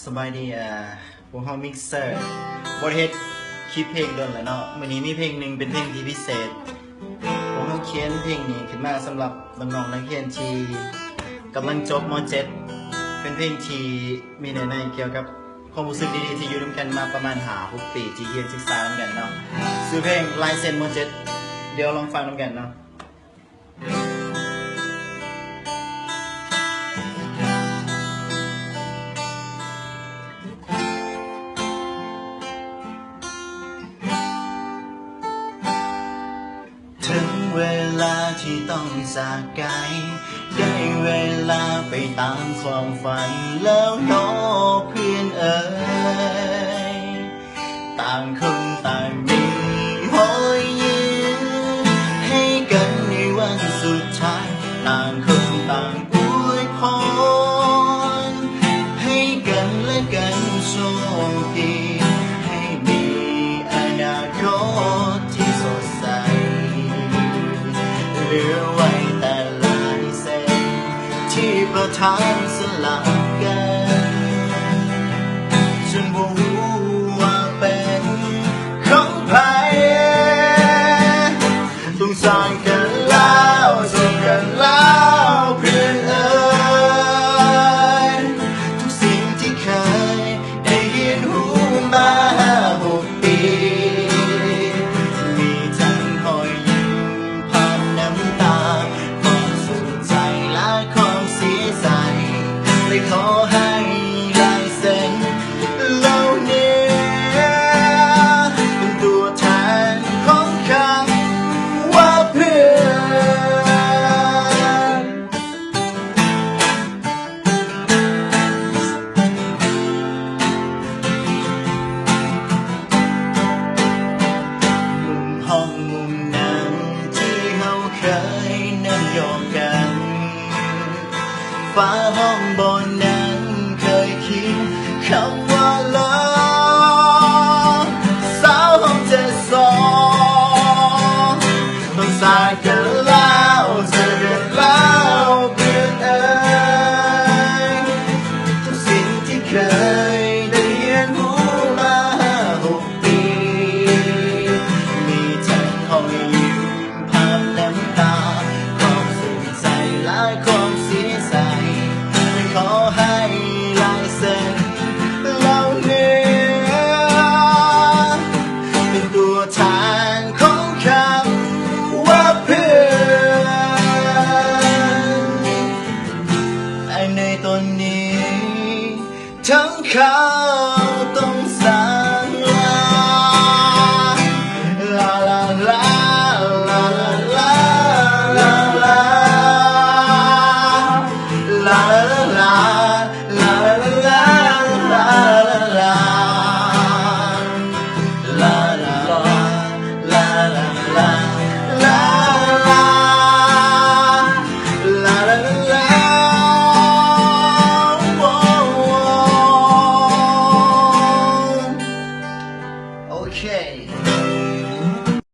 สบายดีพวกเขามิกเซอร์บริเฮดคลิปเพลงโดนแล้วเนาะวันนี้มีเพลงหนึ่งเป็นเพลงที่พิเศษพวกเขาเขียนเพลงนี้ขึ้นมาสำหรับน้องๆนักเรียนที่กำลังจบม .7 เป็นเพลงที่มีเนื้อในเกี่ยวกับความรู้สึกดีๆที่อยู่ร่วมกันมาประมาณ6 ปีที่เรียนศึกษาร่วมกันเนาะชื่อเพลงลายเซ็นม .7 เดี๋ยวลองฟังร่วมกันเนาะถึงเวลาที่ต้องจากไกลได้เวลาไปตามความฝันแล้วเนาะเพื่อนเอ๋ยต่างคนต่างมีหอยยิ้มให้กันในวันสุดท้ายต่างคนต่างอวยพรให้กันและกันโชคดีให้มีอนาคตที่สดใสเหลือไว้แต่ลายเส้นที่ประทานสลับกันจนบ่รู้ว่าเป็นของใครต้องสร้างกันแล้วจบกันแล้วเพื่อนเอ๋ยทุกสิ่งที่เคยได้ยินหูมา6 ปีมีทั้งรอยยิ้มผ่านน้ำตาความสุขใจและความเสียใจเลยขอให้ลายเซ็นเหล่านี้เป็นตัวแทนของคำว่าเพื่อนมุมห้องมุมนั้นที่เราเคยนั่งยองกันฟ้าห้องบนนั้นเคยเขียนคำว่าเลิฟสาวห้อง7 2ต้องสายกันแล้วเจอกันแล้วเพื่อนเอ๋ยทุกสิ่งที่เคยได้เรียนรู้มา6 ปีมีทั้งรอยยิ้มผ่านน้ำตาความสุขใจและความเสียใจไม่ขอให้ลายเซ็นเหล่านี้เป็นตัวแทนของคำว่าเพื่อนในตอนนี้ทั้งเขา